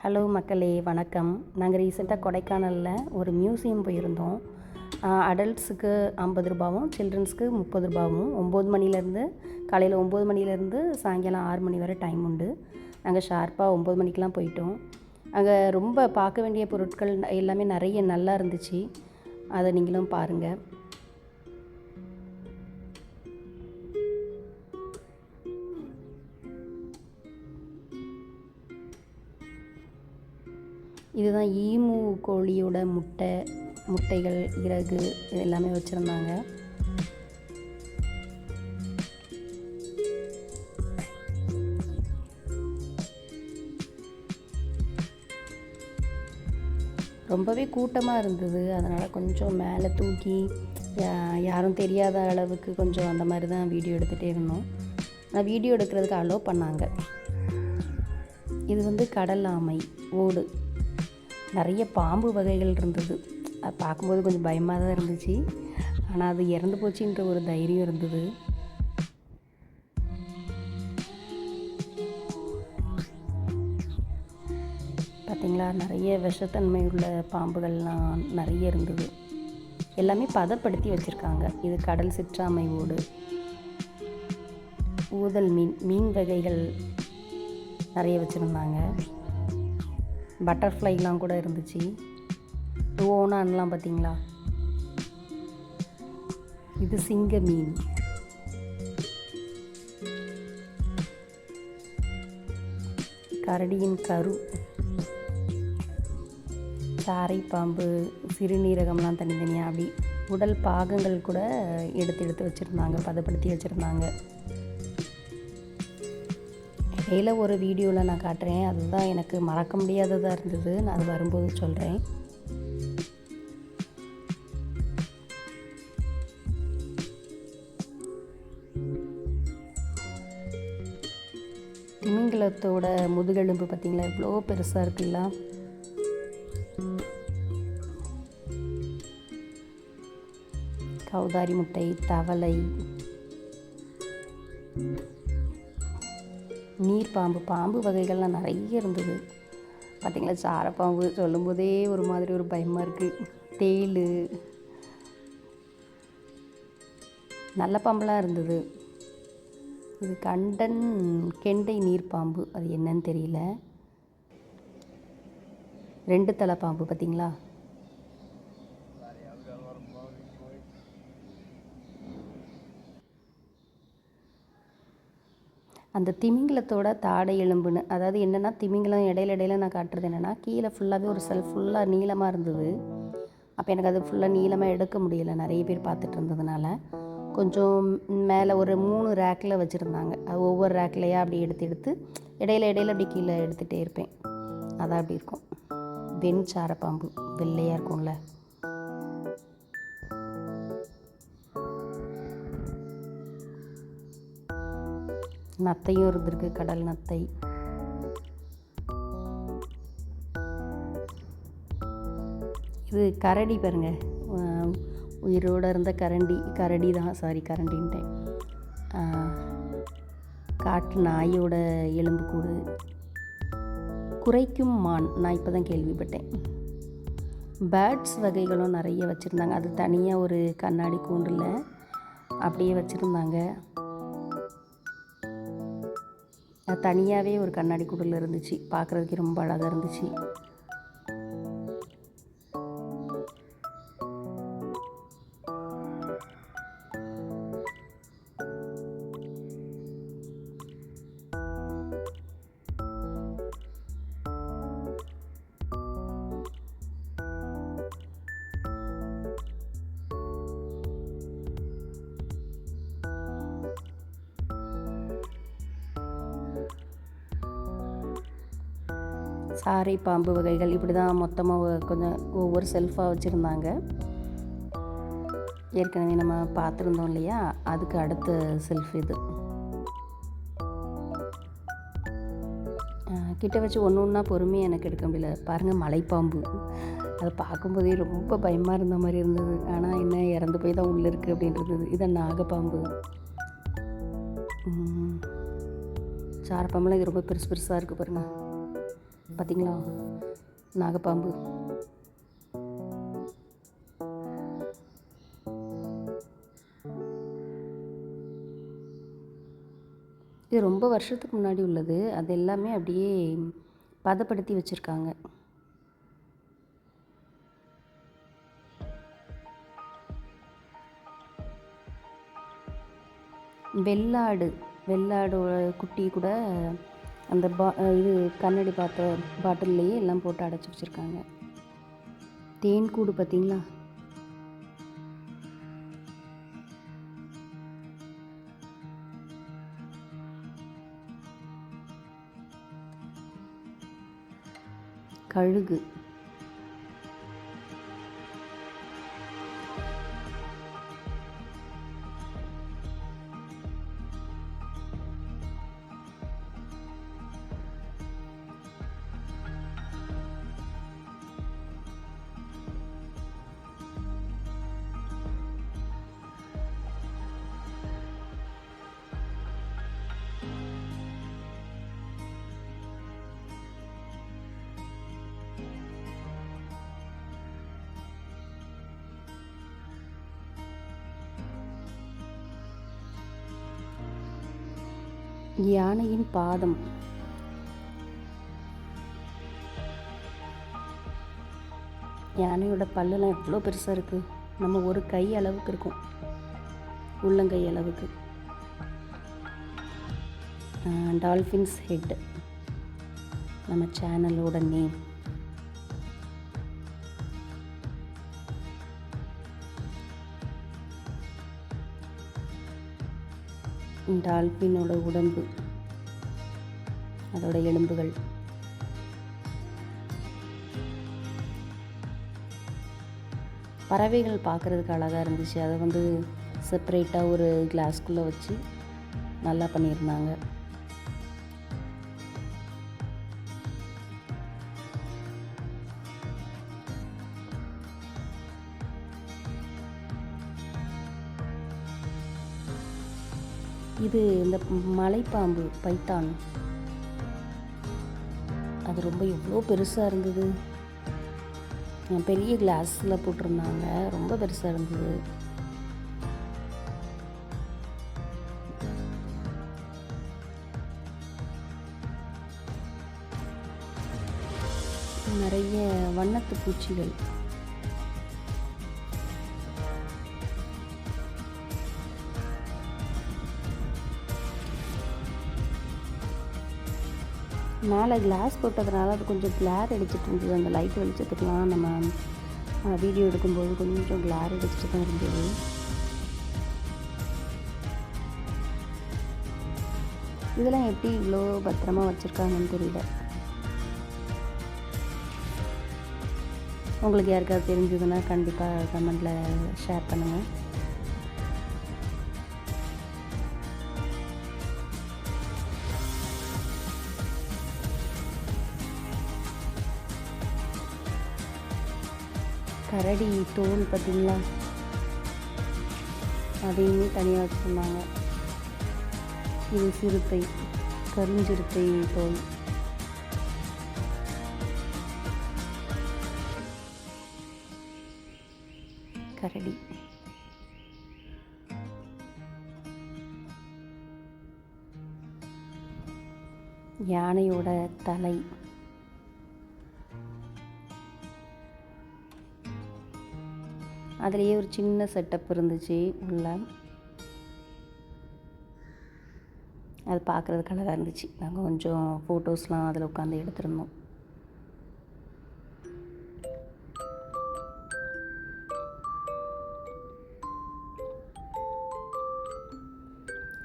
Hello மக்களே, வணக்கம். நாங்கள் ரீசெண்டாக கொடைக்கானலில் ஒரு மியூசியம் போயிருந்தோம். அடல்ட்ஸுக்கு 50 ரூபாவும், சில்ட்ரன்ஸ்க்கு 30 ரூபாவும். 9 மணிலேருந்து காலையில் 9 மணிலேருந்து சாயங்காலம் 6 மணி வரை டைம் உண்டு. நாங்கள் ஷார்ப்பாக 9 மணிக்கெலாம் போயிட்டோம். அங்கே ரொம்ப பார்க்க வேண்டிய பொருட்கள் எல்லாமே நிறைய நல்லா இருந்துச்சு. அதை நீங்களும் பாருங்கள். இதுதான் ஈமு கோழியோட முட்டைகள், இறகு இது எல்லாமே வச்சுருந்தாங்க. ரொம்பவே கூட்டமாக இருந்தது. அதனால் கொஞ்சம் மேலே தூக்கி யாரும் தெரியாத அளவுக்கு கொஞ்சம் அந்த மாதிரி தான் வீடியோ எடுத்துகிட்டே இருந்தோம். ஆனால் வீடியோ எடுக்கிறதுக்கு அலோவ் பண்ணாங்க. இது கடல் ஆமை ஓடு. நிறைய பாம்பு வகைகள் இருந்தது. அது பார்க்கும்போது கொஞ்சம் பயமாக தான் இருந்துச்சு. ஆனால் அது இறந்து போச்சுன்ற ஒரு தைரியம் இருந்தது. பார்த்திங்களா, நிறைய விஷத்தன்மை உள்ள பாம்புகள்லாம் நிறைய இருந்தது. எல்லாமே பதப்படுத்தி வச்சுருக்காங்க. இது கடல் சிற்றாமை ஓடு. ஊதல் மீன் வகைகள் நிறைய வச்சுருந்தாங்க. பட்டர்ஃப்ளைலாம் கூட இருந்துச்சு. ஓனான்லாம் பார்த்திங்களா. இது சிங்க மீன். கரடியின் கரு, சாரை பாம்பு, சிறுநீரகம்லாம் தனித்தனியாக அப்படி உடல் பாகங்கள் கூட எடுத்து வச்சுருந்தாங்க, பதப்படுத்தி வச்சுருந்தாங்க. இடையில ஒரு வீடியோவில் நான் காட்டுறேன். அதுதான் எனக்கு மறக்க முடியாததாக இருந்தது. நான் அது வரும்போது சொல்கிறேன். திமிங்கலத்தோட முதுகெலும்பு பார்த்திங்களா, எவ்வளோ பெருசாக இருக்குல்ல. கௌதாரி முட்டை, தவளை, பாம்பு வகைகள்லாம் நிறைய இருந்தது. பார்த்திங்களா, சாரப்பாம்பு சொல்லும்போதே ஒரு மாதிரி ஒரு பயமாக இருக்குது. தேள், நல்ல பாம்பெலாம் இருந்தது. இது கெண்டை நீர்ப்பாம்பு. அது என்னன்னு தெரியல. 2 தலை பாம்பு பார்த்திங்களா. அந்த திமிங்கலத்தோட தாடை எலும்புன்னு, அதாவது என்னென்னா, திமிங்கலம் இடையில நான் காட்டுறது என்னென்னா, கீழே ஃபுல்லாகவே ஒரு செல்ஃப் ஃபுல்லாக நீளமாக இருந்தது. அப்போ எனக்கு அது ஃபுல்லாக நீளமாக எடுக்க முடியலை, நிறைய பேர் பார்த்துட்டு இருந்ததுனால. கொஞ்சம் மேலே ஒரு 3 ரேக்கில் வச்சுருந்தாங்க. அது ஒவ்வொரு ரேக்லையாக அப்படி எடுத்து இடையில அப்படி கீழே எடுத்துகிட்டே இருப்பேன். அதான் அப்படி இருக்கும். வெண்சார பாம்பு வெள்ளையாக இருக்கும்ல. நத்தையும் இருந்திருக்கு, கடல் நத்தை. இது கரடி பாருங்க, உயிரோடு இருந்த கரடி தான், கரண்டின்ட்டேன். காட்டு நாயோட எலும்புக்கூடு. குரைக்கும் மான், நான் இப்போ தான் கேள்விப்பட்டேன். பேர்ட்ஸ் வகைகளும் நிறைய வச்சுருந்தாங்க. அது தனியாக ஒரு கண்ணாடி கூண்டில் அப்படியே வச்சுருந்தாங்க. அது தனியாகவே ஒரு கண்ணாடி கூண்டில் இருந்துச்சு. பார்க்குறதுக்கு ரொம்ப அழகாக இருந்துச்சு. சாரை பாம்பு வகைகள் இப்படி தான் மொத்தமாக கொஞ்சம் ஒவ்வொரு செல்ஃபாக வச்சுருந்தாங்க. ஏற்கனவே நம்ம பார்த்துருந்தோம் இல்லையா, அதுக்கு அடுத்த செல்ஃப் இது. கிட்ட வச்சு ஒன்றா பொறுமையாக எனக்கு எடுக்க முடியல. பாருங்கள், மலைப்பாம்பு. அதை பார்க்கும்போதே ரொம்ப பயமாக இருந்த மாதிரி இருந்தது. ஆனால் என்ன, இறந்து போய் தான் உள்ளே இருக்குது அப்படின்றது. இதான் நாகப்பாம்பு. சாரப்பாம்பெல்லாம் இது ரொம்ப பெருசாக இருக்குது பாருங்கள். பார்த்தீங்களா நாகப்பாம்பு. இது ரொம்ப வருஷத்துக்கு முன்னாடி உள்ளது. அது எல்லாமே அப்படியே பதப்படுத்தி வச்சுருக்காங்க. வெள்ளாடோட குட்டி கூட அந்த இது கண்ணாடி பாட்டில்லையே எல்லாம் போட்டு அடைச்சி வச்சுருக்காங்க. தேன் கூடு பார்த்தீங்களா? கழுகு. யானையின் பாதம். யானையோட பல்லெல்லாம் எவ்வளோ பெருசாக இருக்குது. நம்ம ஒரு கை அளவுக்கு இருக்கும், உள்ளங்கை அளவுக்கு. டால்ஃபின்ஸ் ஹெட் நம்ம சேனலோட நேம். டால்ஃபினோட உடம்பு, அதோட எலும்புகள். பறவைகள் பார்க்குறதுக்கு அழகாக இருந்துச்சு. அதை செப்பரேட்டாக ஒரு கிளாஸ்குள்ளே வச்சு நல்லா பண்ணியிருந்தாங்க. இது இந்த மலைப்பாம்பு பைத்தான். அது ரொம்ப எவ்வளோ பெருசாக இருந்தது. பெரிய கிளாஸில் போட்டிருந்தாங்க, ரொம்ப பெருசாக இருந்தது. நிறைய வண்ணத்து பூச்சிகள். மேலே கிளாஸ் போட்டதுனால அது கொஞ்சம் கிளார் அடிச்சிட்டு இருந்தது. அந்த லைட் வெளிச்சத்துக்கெலாம் நம்ம வீடியோ எடுக்கும்போது கொஞ்சம் கிளார் அடிச்சிட்டு தான் இருந்தது. இதெல்லாம் எப்படி இவ்வளோ பத்திரமா வச்சுருக்காங்கன்னு தெரியல. உங்களுக்கு யாருக்காவது தெரிஞ்சதுன்னா கண்டிப்பாக கமெண்டில் ஷேர் பண்ணுங்கள். கரடி தோல் பார்த்தீங்களா, அதையுமே தனியாக வச்சுருந்தாங்க. இது சிறுத்தை, கருஞ்சிறுத்தை தோல். கரடி. யானையோட தலை. அதுலேயே ஒரு சின்ன செட்டப் இருந்துச்சு உள்ள. அது பார்க்குறதுக்கு அழகாக இருந்துச்சு. நாங்கள் கொஞ்சம் ஃபோட்டோஸ்லாம் அதில் உட்காந்து எடுத்துருந்தோம்.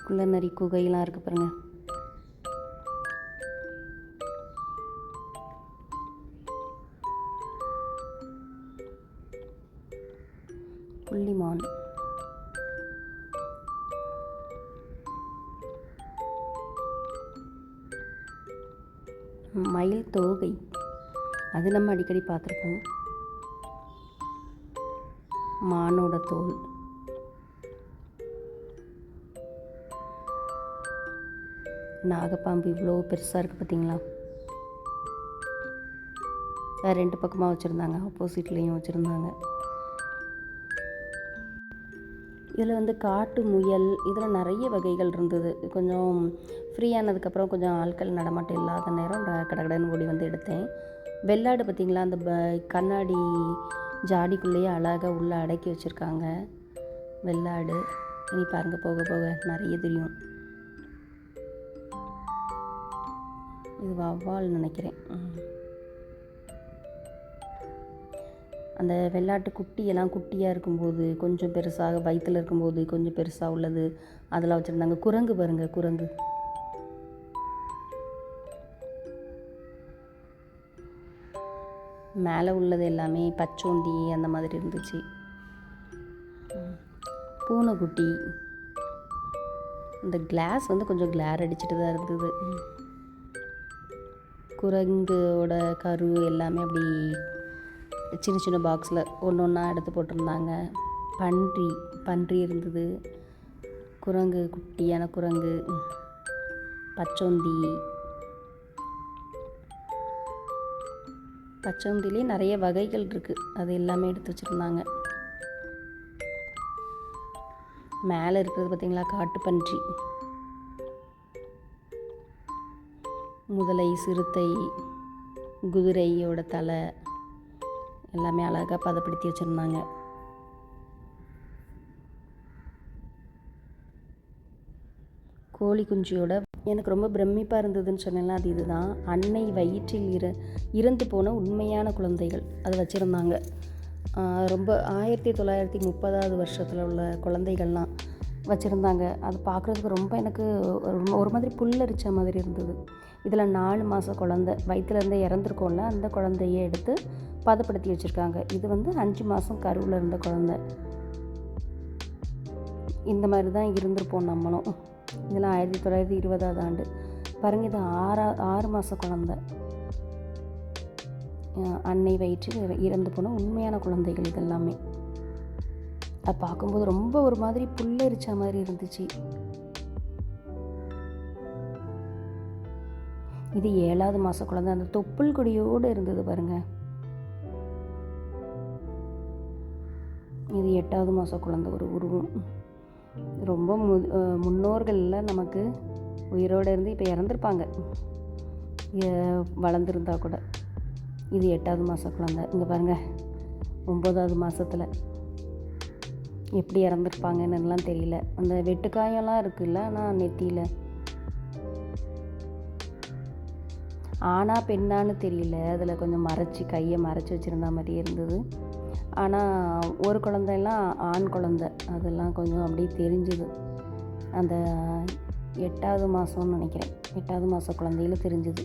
குள்ளநரி குகையெல்லாம் இருக்குது பாருங்கள். புள்ளிமான். மயில் தோகை, அது நம்ம அடிக்கடி பார்த்துருப்போம். மானோட தோல். நாகப்பாம்பு இவ்வளோ பெருசாக இருக்குது பார்த்தீங்களா. 2 பக்கமாக வச்சுருந்தாங்க, ஆப்போசிட்லேயும் வச்சுருந்தாங்க. இதில் வந்து காட்டு முயல், இதில் நிறைய வகைகள் இருந்தது. கொஞ்சம் ஃப்ரீயானதுக்கப்புறம் கொஞ்சம் ஆட்கள் நடமாட்டம் இல்லாத நேரம் கடகடன்னு ஓடி வந்து எடுத்தேன். வெள்ளாடு பார்த்திங்களா, அந்த கண்ணாடி ஜாடிக்குள்ளேயே அழகாக உள்ளே அடக்கி வச்சுருக்காங்க வெள்ளாடு. இனி பாருங்கள், போக போக நிறைய தெரியும். இது வவ்வால் நினைக்கிறேன். அந்த வெள்ளாட்டு குட்டியெல்லாம் குட்டியாக இருக்கும்போது கொஞ்சம் பெருசாக, வயிற்றில் இருக்கும்போது கொஞ்சம் பெருசாக உள்ளது அதெல்லாம் வச்சுருந்தாங்க. குரங்கு பாருங்கள், குரங்கு. மேலே உள்ளது எல்லாமே பச்சோந்தி அந்த மாதிரி இருந்துச்சு. பூனைக்குட்டி. இந்த கிளாஸ் வந்து கொஞ்சம் கிளார் அடிச்சுட்டு தான் இருந்தது. குரங்கோட கரு எல்லாமே அப்படி சின்ன சின்ன பாக்ஸில் ஒன்று ஒன்றா எடுத்து போட்டிருந்தாங்க. பன்றி இருந்தது, குரங்கு, குட்டியான குரங்கு, பச்சோந்திலே நிறைய வகைகள் இருக்குது. அது எல்லாமே எடுத்து வச்சுருந்தாங்க. மேலே இருக்கிறது பார்த்திங்களா, காட்டுப்பன்றி, முதலை, சிறுத்தை, குதிரையோட தலை எல்லாமே அழகாக பதப்படுத்தி வச்சுருந்தாங்க. கோழி குஞ்சியோட எனக்கு ரொம்ப பிரமிப்பாக இருந்ததுன்னு சொன்னேன்ல, அது இதுதான். அன்னை வயிற்றில் இறந்து போன உண்மையான குழந்தைகள் அது வச்சுருந்தாங்க. ரொம்ப 1930 வருஷத்தில் உள்ள குழந்தைகள்லாம் வச்சுருந்தாங்க. அது பார்க்குறதுக்கு ரொம்ப எனக்கு ஒரு மாதிரி புல்லரிச்ச மாதிரி இருந்தது. இதில் 4 மாத குழந்தை வயிற்றுலேருந்து இறந்துருக்கோம்ல, அந்த குழந்தைய எடுத்து பதப்படுத்தி வச்சுருக்காங்க. இது வந்து 5 மாதம் கருவில் இருந்த குழந்தை. இந்த மாதிரி தான் இருந்திருப்போம் நம்மளும். இதெல்லாம் 1920ஆம் ஆண்டு பாருங்கள். இது 6 மாத குழந்தை, அன்னை வயிற்றில் இறந்து போன உண்மையான குழந்தைகள் இதெல்லாமே. அதை பார்க்கும்போது ரொம்ப ஒரு மாதிரி புல்லரிச்ச மாதிரி இருந்துச்சு. இது 7வது மாத குழந்தை, அந்த தொப்புள் கொடியோடு இருந்தது பாருங்கள். இது 8வது மாத குழந்தை. ஒரு உருவம் ரொம்ப முன்னோர்கள்லாம் நமக்கு உயிரோடு இருந்து இப்போ இறந்துருப்பாங்க, வளர்ந்துருந்தா கூட. இது 8வது மாத குழந்தை. இங்கே பாருங்கள், 9வது மாதத்தில் எப்படி இறந்துருப்பாங்கன்னுலாம் தெரியல. அந்த வெட்டுக்காயெல்லாம் இருக்குல்ல, ஆனால் நெத்தியில் ஆனா பெண்ணான்னு தெரியல. அதில் கொஞ்சம் கையை மறைச்சி வச்சுருந்தா மாதிரியே இருந்தது. ஆனால் ஒரு குழந்தைலாம் ஆண் குழந்தை, அதெல்லாம் கொஞ்சம் அப்படியே தெரிஞ்சுது. அந்த 8வது மாதம்னு நினைக்கிறேன், 8வது மாத குழந்தையில தெரிஞ்சுது.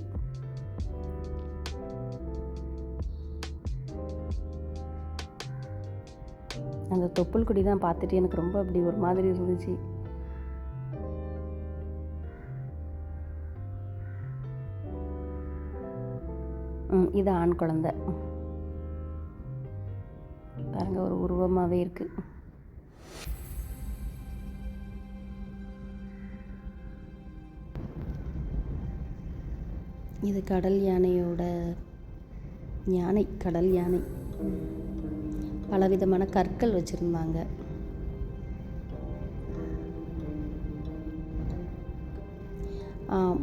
அந்த தொப்புள் கொடி தான் பார்த்துட்டு எனக்கு ரொம்ப அப்படி ஒரு மாதிரி இருந்துச்சு. இது ஆண் குழந்தை பாருங்க, ஒரு உருவமாகவே இருக்குது. இது கடல் யானையோட கடல் யானை. பலவிதமான கற்கள் வச்சுருந்தாங்க.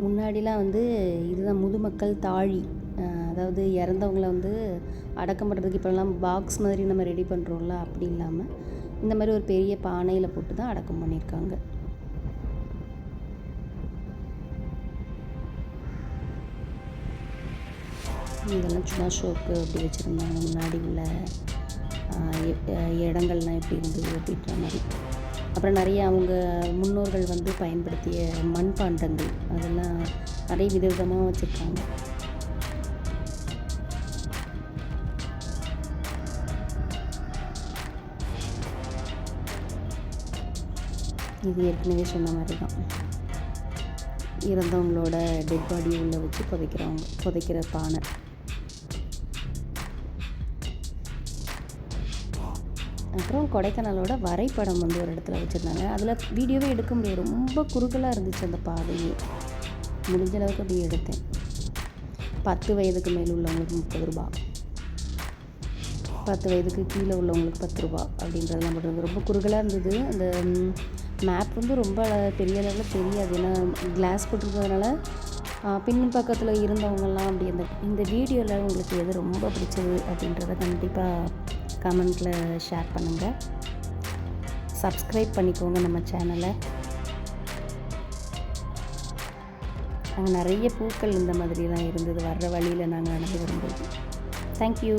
முன்னாடிலாம் வந்து இதுதான் முதுமக்கள் தாழி, அதாவது இறந்தவங்கள வந்து அடக்கம் பண்ணுறதுக்கு இப்போலாம் பாக்ஸ் மாதிரி நம்ம ரெடி பண்ணுறோம்ல, அப்படி இல்லாமல் இந்த மாதிரி ஒரு பெரிய பானையில் போட்டு தான் அடக்கம் பண்ணியிருக்காங்க. இதெல்லாம் சும்மா ஷோக்கு அப்படி வச்சுருந்தாங்க. முன்னாடி உள்ள இடங்கள்லாம் எப்படி இருந்தது அப்படின்ற மாதிரி. அப்புறம் நிறைய அவங்க முன்னோர்கள் வந்து பயன்படுத்திய மண்பாண்டங்கள் அதெல்லாம் நிறைய விதவிதமாக வச்சுருக்காங்க. இது ஏற்கனவே சொன்ன மாதிரி தான், இறந்தவங்களோட டெட் பாடியை உள்ளே வச்சு புதைக்கிற பானை. அப்புறம் கொடைக்கானலோட வரைபடம் வந்து ஒரு இடத்துல வச்சுருந்தாங்க. அதில் வீடியோவே எடுக்க முடியாது, ரொம்ப குறுகலாக இருந்துச்சு அந்த பாதையே. முடிஞ்ச அளவுக்கு அப்படியே எடுத்தேன். 10 வயதுக்கு மேல் உள்ளவங்களுக்கு 30 ரூபா. 10 வயதுக்கு கீழே உள்ளவங்களுக்கு 10 ரூபா அப்படின்றதெல்லாம் போட்டிருந்தது. ரொம்ப குறுகலாக இருந்தது. அந்த மேப் வந்து ரொம்ப பெரிய அளவில் தெரியாது, ஏன்னா கிளாஸ் போட்டிருக்கிறதுனால. பின் பக்கத்தில் இருந்தவங்கெல்லாம் அப்படி இந்த வீடியோவில் உங்களுக்கு எது ரொம்ப பிடிச்சது அப்படின்றத கண்டிப்பாக கமெண்ட்டில் ஷேர் பண்ணுங்கள். சப்ஸ்கிரைப் பண்ணிக்கோங்க நம்ம சேனலை. அங்கே நிறைய பூக்கள் இந்த மாதிரி தான் இருந்தது வர்ற வழியில் நாங்கள் நடந்து வரும்போது. தேங்க்யூ.